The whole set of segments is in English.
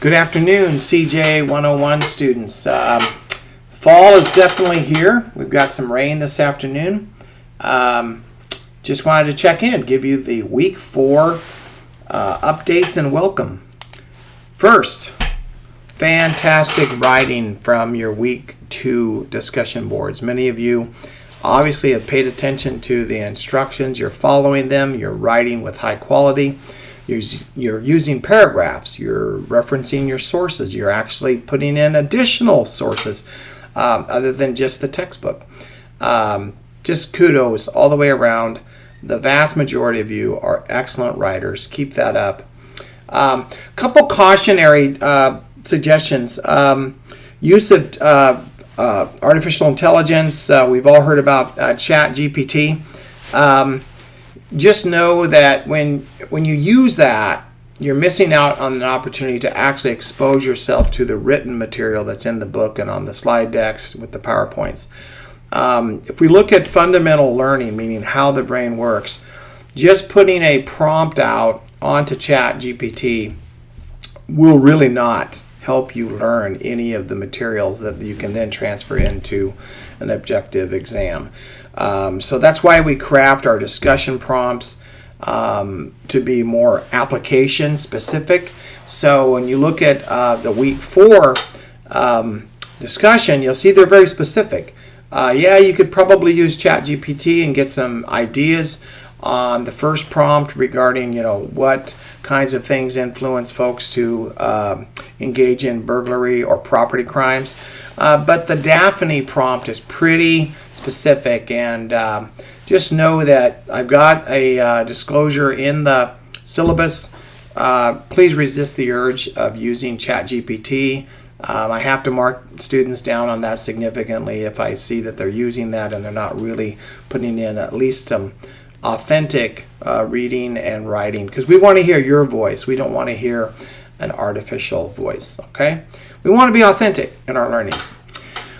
Good afternoon, CJ101 students. Fall is definitely here. We've got some rain this afternoon. Just wanted to check in, give you the week 4 updates and welcome. First, fantastic writing from your week 2 discussion boards. Many of you obviously have paid attention to the instructions. You're following them. You're writing with high quality. You're using paragraphs, you're referencing your sources, you're actually putting in additional sources other than just the textbook. Just kudos all the way around. The vast majority of you are excellent writers. Keep that up. Couple cautionary suggestions. Use of artificial intelligence. We've all heard about ChatGPT. Just know that when you use that, you're missing out on an opportunity to actually expose yourself to the written material that's in the book and on the slide decks with the PowerPoints. If we look at fundamental learning, meaning how the brain works, just putting a prompt out onto ChatGPT will really not help you learn any of the materials that you can then transfer into an objective exam. So that's why we craft our discussion prompts to be more application specific. So when you look at the week 4 discussion, you'll see they're very specific. You could probably use ChatGPT and get some ideas on the first prompt regarding, what kinds of things influence folks to engage in burglary or property crimes. But the Daphne prompt is pretty specific, and just know that I've got a disclosure in the syllabus. Please resist the urge of using ChatGPT. I have to mark students down on that significantly if I see that they're using that and they're not really putting in at least some authentic reading and writing, because we want to hear your voice. We don't want to hear an artificial voice, okay? We want to be authentic in our learning.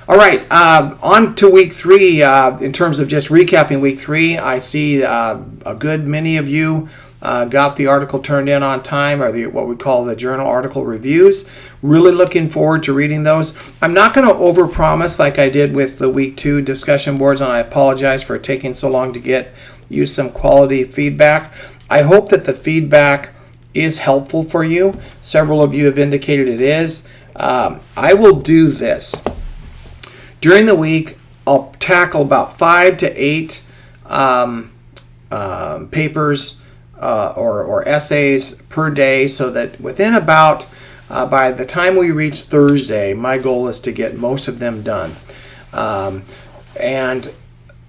All right, on to week 3. In terms of just recapping week 3, I see a good many of you got the article turned in on time, or what we call the journal article reviews. Really looking forward to reading those. I'm not going to overpromise like I did with the week 2 discussion boards, and I apologize for taking so long to get you some quality feedback. I hope that the feedback is helpful for you. Several of you have indicated it is. I will do this. During the week, I'll tackle about 5 to 8 papers or essays per day, so that within about, by the time we reach Thursday, my goal is to get most of them done. And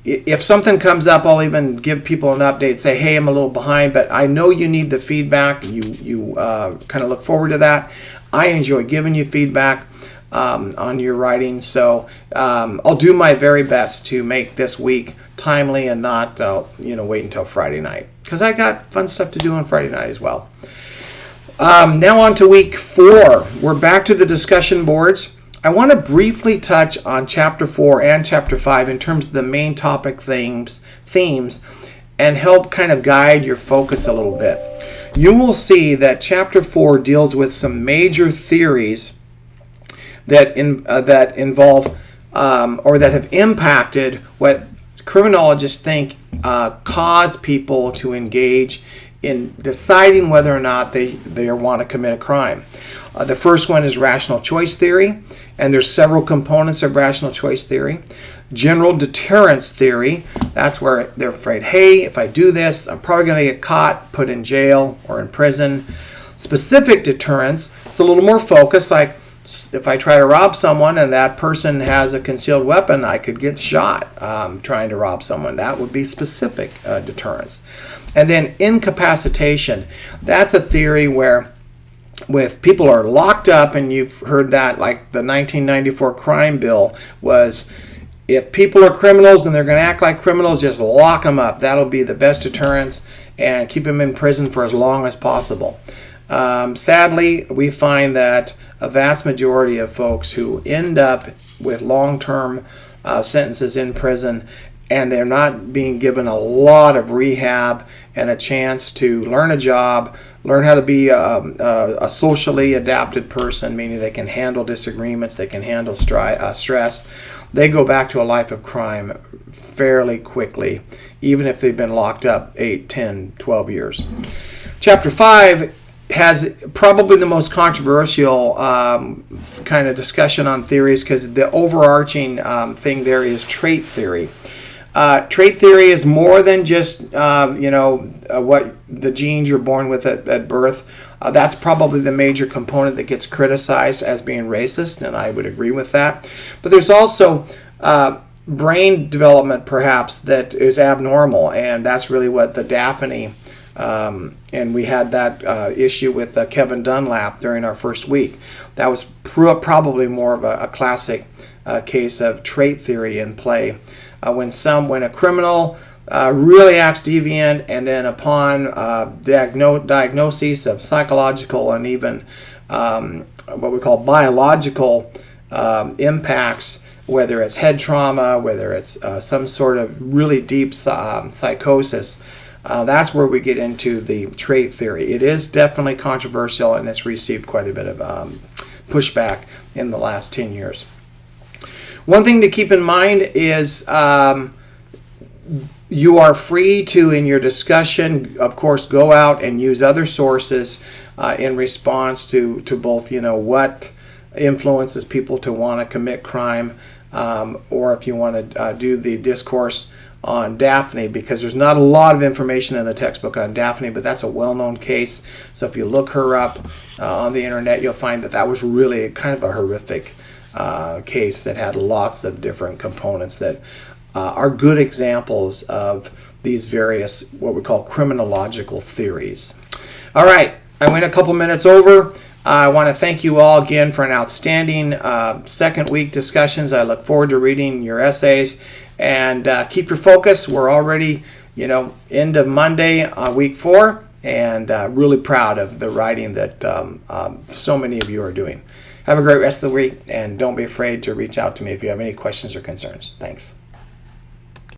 if something comes up, I'll even give people an update, say, hey, I'm a little behind, but I know you need the feedback. You kind of look forward to that. I enjoy giving you feedback on your writing, so I'll do my very best to make this week timely and not wait until Friday night, because I got fun stuff to do on Friday night as well. Now on to week 4. We're back to the discussion boards. I want to briefly touch on chapter 4 and chapter 5 in terms of the main topic themes and help kind of guide your focus a little bit. You will see that chapter 4 deals with some major theories that involve or that have impacted what criminologists think cause people to engage in deciding whether or not they want to commit a crime. The first one is rational choice theory, and there's several components of rational choice theory. General deterrence theory, that's where they're afraid, hey, if I do this, I'm probably going to get caught, put in jail or in prison. Specific deterrence, it's a little more focused, like if I try to rob someone and that person has a concealed weapon, I could get shot trying to rob someone. That would be specific deterrence. And then incapacitation, that's a theory where if people are locked up, and you've heard that, like the 1994 crime bill was, if people are criminals and they're going to act like criminals, just lock them up. That'll be the best deterrence, and keep them in prison for as long as possible. Sadly, we find that a vast majority of folks who end up with long-term sentences in prison and they're not being given a lot of rehab and a chance to learn a job, learn how to be a socially adapted person, meaning they can handle disagreements, they can handle stress. They go back to a life of crime fairly quickly, even if they've been locked up 8, 10, 12 years. Chapter 5 has probably the most controversial kind of discussion on theories, because the overarching thing there is trait theory. Trait theory is more than just what the genes you're born with at birth. That's probably the major component that gets criticized as being racist, and I would agree with that. But there's also brain development, perhaps, that is abnormal, and that's really what the Daphne, and we had that issue with Kevin Dunlap during our first week. That was probably more of a classic case of trait theory in play. When a criminal really acts deviant, and then upon diagnosis of psychological and even what we call biological impacts, whether it's head trauma, whether it's some sort of really deep psychosis, that's where we get into the trait theory. It is definitely controversial, and it's received quite a bit of pushback in the last 10 years. One thing to keep in mind is you are free to, in your discussion, of course, go out and use other sources in response to both, what influences people to want to commit crime, or if you want to do the discourse on Daphne, because there's not a lot of information in the textbook on Daphne, but that's a well-known case. So if you look her up on the internet, you'll find that was really kind of a horrific case that had lots of different components that are good examples of these various what we call criminological theories. All right, I went a couple minutes over. I want to thank you all again for an outstanding second week discussions. I look forward to reading your essays, and keep your focus. We're already, end of Monday, week 4, and really proud of the writing that so many of you are doing. Have a great rest of the week, and don't be afraid to reach out to me if you have any questions or concerns. Thanks.